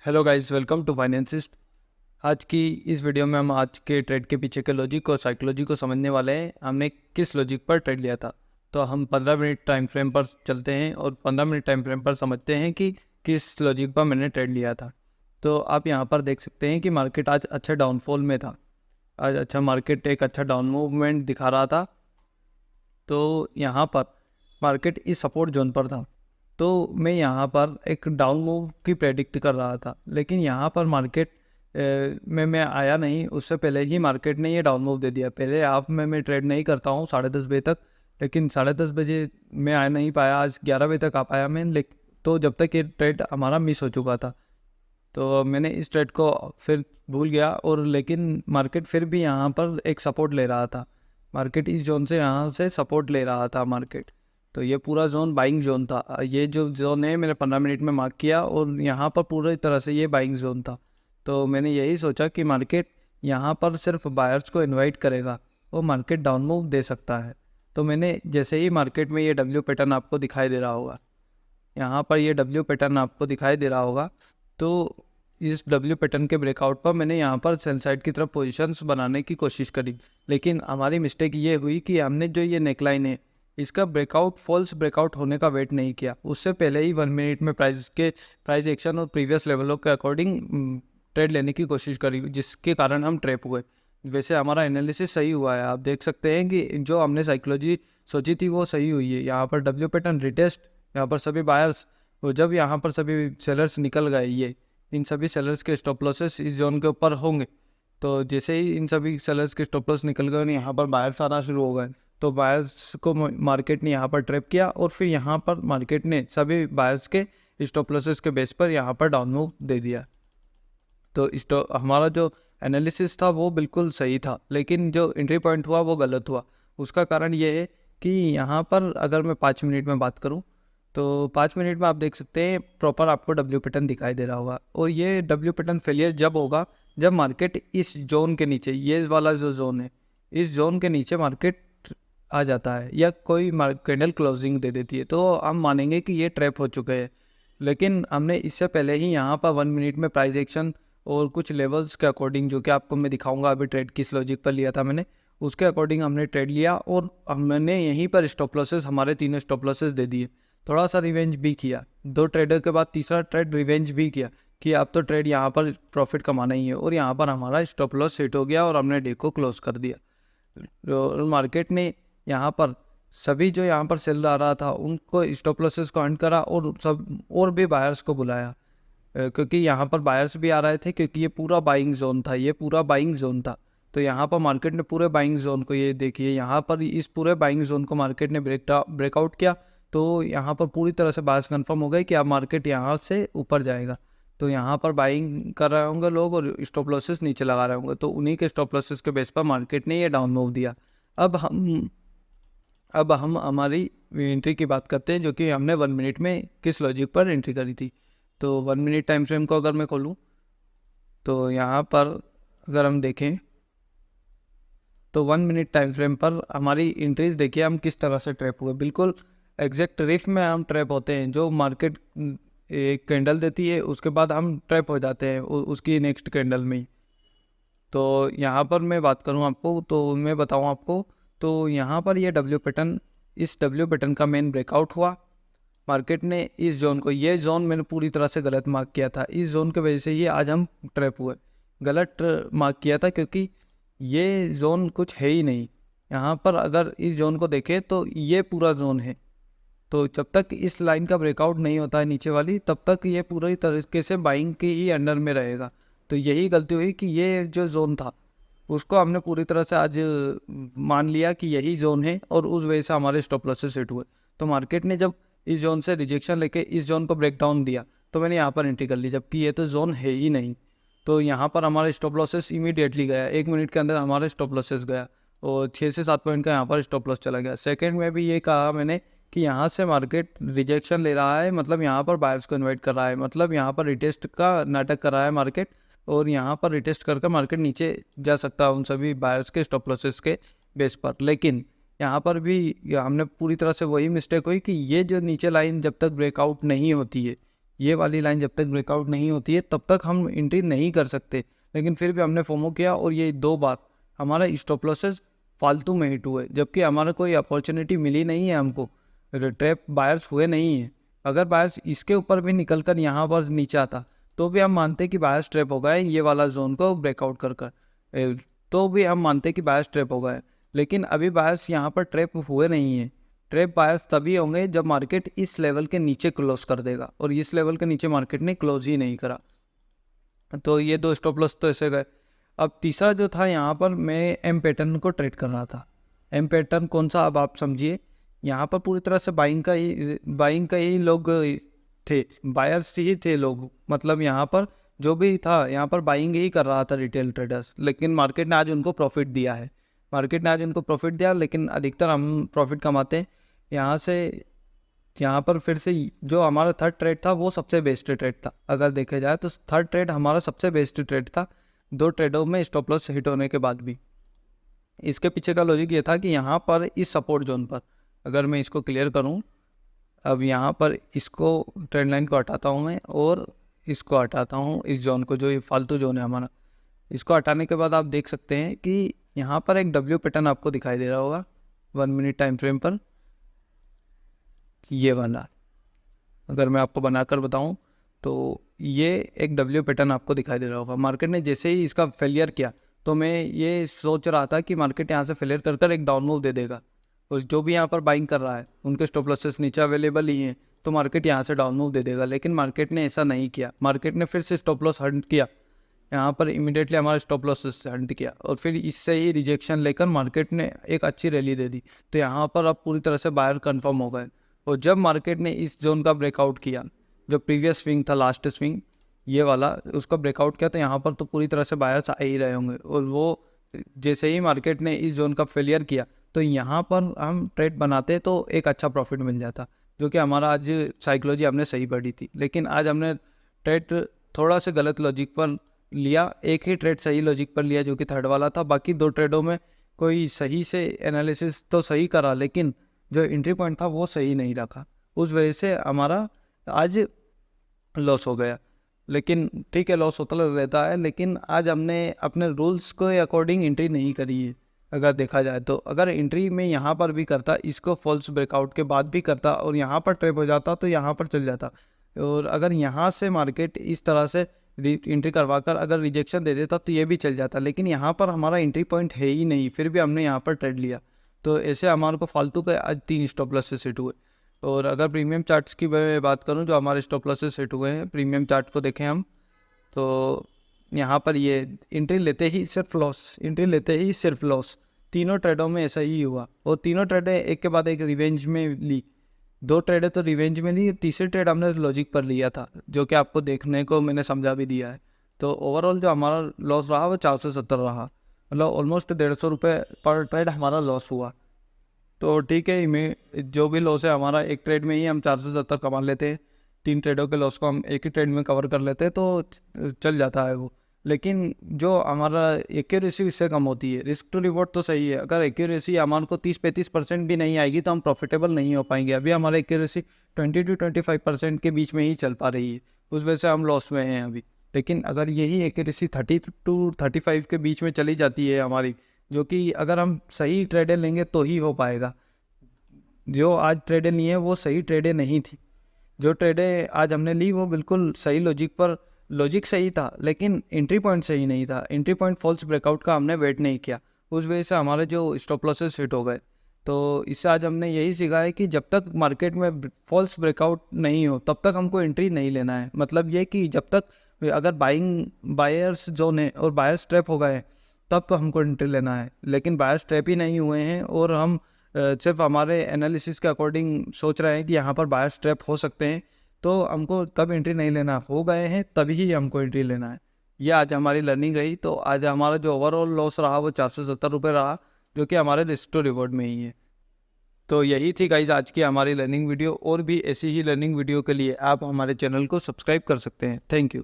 Hello guys, welcome to Financist. आज की इस वीडियो में हम आज के ट्रेड के पीछे के लॉजिक और साइकोलॉजी को समझने वाले हैं। हमने किस लॉजिक पर ट्रेड लिया था। तो हम 15 मिनट टाइम फ्रेम पर चलते हैं और 15 मिनट टाइम फ्रेम पर समझते हैं कि किस लॉजिक पर मैंने ट्रेड लिया था। तो आप यहाँ पर देख सकते हैं कि मार्केट आज अच्छा डाउनफॉल में था। आज मार्केट एक अच्छा डाउन मूवमेंट दिखा रहा था। तो यहाँ पर मार्केट इस सपोर्ट जोन पर था। तो मैं यहाँ पर एक डाउन मूव की प्रेडिक्ट कर रहा था, लेकिन यहाँ पर मार्केट में मैं आया नहीं। उससे पहले ही मार्केट ने ये डाउन मूव दे दिया। पहले आप में मैं ट्रेड नहीं करता हूँ 10:30 बजे तक, लेकिन 10:30 बजे मैं आ नहीं पाया। आज 11 बजे तक आ पाया मैं, तो जब तक ये ट्रेड हमारा मिस हो चुका था, तो मैंने इस ट्रेड को फिर भूल गया। और लेकिन मार्केट फिर भी यहाँ पर एक सपोर्ट ले रहा था। मार्केट इस जोन से यहाँ से सपोर्ट ले रहा था मार्केट। तो ये पूरा जोन बाइंग जोन था। ये जो जोन है मैंने 15 मिनट में मार्क किया और यहाँ पर पूरी तरह से ये बाइंग जोन था। तो मैंने यही सोचा कि मार्केट यहाँ पर सिर्फ बायर्स को इनवाइट करेगा, वो मार्केट डाउन मूव दे सकता है। तो मैंने जैसे ही मार्केट में ये डब्ल्यू पैटर्न आपको दिखाई दे रहा होगा, यहाँ पर ये डब्ल्यू पैटर्न आपको दिखाई दे रहा होगा, तो इस डब्ल्यू पैटर्न के ब्रेकआउट पर मैंने यहाँ पर सेल साइड की तरफ पोजीशंस बनाने की कोशिश करी। लेकिन हमारी मिस्टेक ये हुई कि हमने जो ये नेकलाइन है इसका ब्रेकआउट फॉल्स ब्रेकआउट होने का वेट नहीं किया। उससे पहले ही 1 मिनट में प्राइस एक्शन और प्रीवियस लेवलों के अकॉर्डिंग ट्रेड लेने की कोशिश करी, जिसके कारण हम ट्रैप हुए। वैसे हमारा एनालिसिस सही हुआ है। आप देख सकते हैं कि जो हमने साइकोलॉजी सोची थी वो सही हुई है। यहाँ पर डब्ल्यू पैटर्न रिटेस्ट, यहाँ पर सभी बायर्स, और जब यहाँ पर सभी सेलर्स निकल गए, ये इन सभी सेलर्स के स्टॉप लॉसेस इस जोन के ऊपर होंगे। तो जैसे ही इन सभी सेलर्स के स्टॉप लॉस निकल गए और यहाँ पर बायर्स आना शुरू हो गए, तो बायर्स को मार्केट ने यहाँ पर ट्रैप किया और फिर यहाँ पर मार्केट ने सभी बायर्स के स्टॉप लॉसेस के बेस पर यहाँ पर डाउन मूव दे दिया। तो हमारा जो एनालिसिस था वो बिल्कुल सही था, लेकिन जो एंट्री पॉइंट हुआ वो गलत हुआ। उसका कारण ये है कि यहाँ पर अगर मैं 5 मिनट में बात करूँ, तो 5 मिनट में आप देख सकते हैं प्रॉपर आपको डब्ल्यू पैटर्न दिखाई दे रहा होगा। और ये डब्ल्यू पैटर्न फेलियर जब होगा जब मार्केट इस जोन के नीचे, ये वाला जो जोन है, इस जोन के नीचे मार्केट आ जाता है या कोई कैंडल क्लोजिंग दे देती है, तो हम मानेंगे कि ये ट्रैप हो चुके हैं। लेकिन हमने इससे पहले ही यहाँ पर 1 मिनट में प्राइस एक्शन और कुछ लेवल्स के अकॉर्डिंग, जो कि आपको मैं दिखाऊंगा अभी ट्रेड किस लॉजिक पर लिया था मैंने, उसके अकॉर्डिंग हमने ट्रेड लिया और हमने यहीं पर स्टॉप लॉसेस, हमारे 3 स्टॉप लॉसेस दे दिए। थोड़ा सा रिवेंज भी किया, 2 ट्रेडर के बाद तीसरा ट्रेड रिवेंज भी किया कि अब तो ट्रेड यहाँ पर प्रॉफिट कमाना ही है। और यहाँ पर हमारा स्टॉप लॉस सेट हो गया और हमने डे को क्लोज कर दिया। मार्केट ने यहाँ पर सभी जो यहाँ पर सेल आ रहा था उनको स्टॉप लॉसेस को अर्न करा और सब और भी बायर्स को बुलाया, क्योंकि यहाँ पर बायर्स भी आ रहे थे, क्योंकि ये पूरा बाइंग जोन था। ये पूरा बाइंग जोन था। तो यहाँ पर मार्केट ने पूरे बाइंग जोन को, ये देखिए यहाँ पर इस पूरे बाइंग जोन को मार्केट ने ब्रेकआउट किया। तो यहाँ पर पूरी तरह से बायर्स कंफर्म हो गए कि अब मार्केट यहाँ से ऊपर जाएगा। तो यहाँ पर बाइंग कर रहे होंगे लोग और स्टॉप लॉसेस नीचे लगा रहे होंगे, तो उन्हीं के स्टॉप लॉसेस के बेस पर मार्केट ने ये डाउन मूव दिया। अब हम हमारी एंट्री की बात करते हैं, जो कि हमने 1 मिनट में किस लॉजिक पर एंट्री करी थी। तो 1 मिनट टाइम फ्रेम को अगर मैं खोलूँ, तो यहाँ पर अगर हम देखें तो 1 मिनट टाइम फ्रेम पर हमारी एंट्रीज देखिए हम किस तरह से ट्रैप हुए। बिल्कुल एग्जैक्ट रिफ में हम ट्रैप होते हैं। जो मार्केट एक कैंडल देती है उसके बाद हम ट्रैप हो जाते हैं उसकी नेक्स्ट कैंडल में ही। तो यहाँ पर मैं बात करूँ आपको, तो मैं बताऊँ आपको, तो यहाँ पर ये डब्ल्यू पैटर्न, इस डब्ल्यू पैटर्न का मेन ब्रेकआउट हुआ। मार्केट ने इस जोन को, ये जोन मैंने पूरी तरह से गलत मार्क किया था। इस जोन की वजह से ये आज हम ट्रैप हुए। गलत मार्क किया था क्योंकि ये जोन कुछ है ही नहीं। यहाँ पर अगर इस जोन को देखें तो ये पूरा जोन है। तो जब तक इस लाइन का ब्रेकआउट नहीं होता है नीचे वाली, तब तक ये पूरी तरीके से बाइंग के ही अंडर में रहेगा। तो यही गलती हुई कि ये जो जोन था उसको हमने पूरी तरह से आज मान लिया कि यही जोन है और उस वजह से हमारे स्टॉप लॉसेस सेट हुए। तो मार्केट ने जब इस जोन से रिजेक्शन लेके इस जोन को ब्रेक डाउन दिया, तो मैंने यहाँ पर एंट्री कर ली, जबकि ये तो जोन है ही नहीं। तो यहाँ पर हमारा स्टॉप लॉसेस इमीडिएटली गया, 1 मिनट के अंदर हमारा स्टॉप लॉसेस गया और 6 से 7 पॉइंट का यहाँ पर स्टॉप लॉस चला गया। सेकेंड में भी ये कहा मैंने कि यहाँ से मार्केट रिजेक्शन ले रहा है, मतलब यहाँ पर बायर्स को इन्वाइट कर रहा है, मतलब यहाँ पर रिटेस्ट का नाटक कर रहा है मार्केट, और यहाँ पर रिटेस्ट करके मार्केट नीचे जा सकता है उन सभी बायर्स के स्टॉप लॉसेस के बेस पर। लेकिन यहाँ पर भी हमने पूरी तरह से वही मिस्टेक हुई कि ये जो नीचे लाइन जब तक ब्रेकआउट नहीं होती है, ये वाली लाइन जब तक ब्रेकआउट नहीं होती है तब तक हम एंट्री नहीं कर सकते। लेकिन फिर भी हमने फोमो किया और ये 2 बार हमारा स्टॉप लॉसेस फालतू में हिट हुए, जबकि हमारा कोई अपॉर्चुनिटी मिली नहीं है हमको, ट्रैप बायर्स हुए नहीं है। अगर बायर्स इसके ऊपर भी निकल कर यहाँ पर नीचे आता तो भी हम मानते कि बायर्स ट्रैप हो गए ये वाला जोन को ब्रेकआउट कर तो भी हम मानते कि बायर्स ट्रैप हो गए। लेकिन अभी बायर्स यहाँ पर ट्रैप हुए नहीं है। ट्रैप बायर्स तभी होंगे जब मार्केट इस लेवल के नीचे क्लोज कर देगा, और इस लेवल के नीचे मार्केट ने क्लोज ही नहीं करा। तो ये 2 स्टॉप लॉस तो ऐसे गए। अब तीसरा जो था, यहाँ पर मैं एम पैटर्न को ट्रेड कर रहा था। एम पैटर्न कौन सा, अब आप समझिए। यहाँ पर पूरी तरह से बाइंग का ही लोग थे, बायर्स ही थे लोग, मतलब यहाँ पर जो भी था यहाँ पर बाइंग ही कर रहा था रिटेल ट्रेडर्स। लेकिन मार्केट ने आज उनको प्रॉफिट दिया है, लेकिन अधिकतर हम प्रॉफिट कमाते हैं यहाँ से। यहाँ पर फिर से जो हमारा थर्ड ट्रेड था वो सबसे बेस्ट ट्रेड था। अगर देखा जाए तो थर्ड ट्रेड हमारा सबसे बेस्ट ट्रेड था, 2 ट्रेडों में स्टॉप लॉस हिट होने के बाद भी। इसके पीछे का लॉजिक ये था कि यहाँ पर इस सपोर्ट जोन पर, अगर मैं इसको क्लियर करूँ, अब यहाँ पर इसको ट्रेंड लाइन को हटाता हूँ मैं और इसको हटाता हूँ, इस जोन को, जो ये फालतू जोन है हमारा, इसको हटाने के बाद आप देख सकते हैं कि यहाँ पर एक डब्ल्यू पैटर्न आपको दिखाई दे रहा होगा 1 मिनट टाइम फ्रेम पर, ये वाला। अगर मैं आपको बनाकर बताऊं तो ये एक डब्ल्यू पैटर्न आपको दिखाई दे रहा होगा। मार्केट ने जैसे ही इसका फेलियर किया तो मैं ये सोच रहा था कि मार्केट यहाँ से फेलियर कर एक डाउन मूव दे देगा, और जो भी यहाँ पर बाइंग कर रहा है उनके स्टॉप लॉसेस नीचे अवेलेबल ही हैं, तो मार्केट यहाँ से डाउन मूव दे देगा। लेकिन मार्केट ने ऐसा नहीं किया, मार्केट ने फिर से स्टॉप लॉस हंट किया, यहाँ पर इमीडिएटली हमारा स्टॉप लॉसेस हंट किया, और फिर इससे ही रिजेक्शन लेकर मार्केट ने एक अच्छी रैली दे दी। तो यहाँ पर अब पूरी तरह से बायर कन्फर्म हो गए। और जब मार्केट ने इस जोन का ब्रेकआउट किया, जो प्रीवियस स्विंग था, लास्ट स्विंग ये वाला, उसका ब्रेकआउट किया, तो यहाँ पर तो पूरी तरह से बायर्स आ ही रहे होंगे। और वो जैसे ही मार्केट ने इस जोन का फेलियर किया तो यहाँ पर हम ट्रेड बनाते तो एक अच्छा प्रॉफिट मिल जाता, जो कि हमारा आज साइकोलॉजी हमने सही पढ़ी थी। लेकिन आज हमने ट्रेड थोड़ा सा गलत लॉजिक पर लिया, एक ही ट्रेड सही लॉजिक पर लिया जो कि थर्ड वाला था। बाकी 2 ट्रेडों में कोई सही से एनालिसिस तो सही करा, लेकिन जो एंट्री पॉइंट था वो सही नहीं रखा, उस वजह से हमारा आज लॉस हो गया। लेकिन ठीक है, लॉस होता रहता है, लेकिन आज हमने अपने रूल्स के अकॉर्डिंग एंट्री नहीं करी है। अगर देखा जाए तो अगर एंट्री में यहाँ पर भी करता, इसको फॉल्स ब्रेकआउट के बाद भी करता और यहाँ पर ट्रैप हो जाता तो यहाँ पर चल जाता। और अगर यहाँ से मार्केट इस तरह से एंट्री करवा कर अगर रिजेक्शन दे देता तो ये भी चल जाता। लेकिन यहाँ पर हमारा एंट्री पॉइंट है ही नहीं, फिर भी हमने यहाँ पर ट्रेड लिया, तो ऐसे हमारे को फालतू के आज 3 स्टॉप लॉसेस हिट हुए। और अगर प्रीमियम चार्ट्स की मैं बात करूं, जो हमारे स्टॉप लॉसेस हिट हुए हैं, प्रीमियम चार्ट को देखें हम, तो यहाँ पर ये एंट्री लेते ही सिर्फ लॉस, तीनों ट्रेडों में ऐसा ही हुआ। और तीनों ट्रेडें एक के बाद एक रिवेंज में ली, 2 ट्रेडें तो रिवेंज में ली, तीसरी ट्रेड हमने लॉजिक पर लिया था, जो कि आपको देखने को मैंने समझा भी दिया है। तो ओवरऑल जो हमारा लॉस रहा वो 470 रहा, मतलब ऑलमोस्ट 150 रुपये पर ट्रेड हमारा लॉस हुआ। तो ठीक है, मैं जो भी लॉस है हमारा, एक ट्रेड में ही हम 470 कमा लेते हैं, 3 ट्रेडों के लॉस को हम एक ही ट्रेड में कवर कर लेते हैं, तो चल जाता है वो। लेकिन जो हमारा एक्यूरेसी इससे कम होती है, रिस्क टू रिवॉर्ड तो सही है, अगर एक्यूरेसी हमारे को 30-35% भी नहीं आएगी तो हम प्रॉफिटेबल नहीं हो पाएंगे। अभी हमारा एक्यूरेसी 20-25% के बीच में ही चल पा रही है, उस वजह से हम लॉस में हैं अभी। लेकिन अगर यही एक्यूरेसी 30-35 के बीच में चली जाती है हमारी, जो कि अगर हम सही ट्रेडें लेंगे तो ही हो पाएगा। जो आज ट्रेडें ली हैं वो सही ट्रेडें नहीं थी, जो ट्रेडें आज हमने ली वो बिल्कुल सही लॉजिक सही था, लेकिन एंट्री पॉइंट सही नहीं था। एंट्री पॉइंट फॉल्स ब्रेकआउट का हमने वेट नहीं किया, उस वजह से हमारे जो स्टॉप लॉसेस हिट हो गए। तो इससे आज हमने यही सीखा है कि जब तक मार्केट में फॉल्स ब्रेकआउट नहीं हो तब तक हमको एंट्री नहीं लेना है। मतलब ये कि जब तक अगर बायर्स जोन है और बायर्स ट्रैप हो गए तब तो हमको एंट्री लेना है। लेकिन बायर्स ट्रैप ही नहीं हुए हैं और हम सिर्फ हमारे एनालिसिस के अकॉर्डिंग सोच रहे हैं कि यहाँ पर बायर्स ट्रैप हो सकते हैं, तो हमको तब एंट्री नहीं लेना, हो गए हैं तभी ही हमको एंट्री लेना है। ये आज हमारी लर्निंग रही। तो आज हमारा जो ओवरऑल लॉस रहा वो 470 रुपये रहा, जो कि हमारे रिस्क टू रिवॉर्ड में ही है। तो यही थी गाइज आज की हमारी लर्निंग वीडियो। और भी ऐसी ही लर्निंग वीडियो के लिए आप हमारे चैनल को सब्सक्राइब कर सकते हैं। Thank you.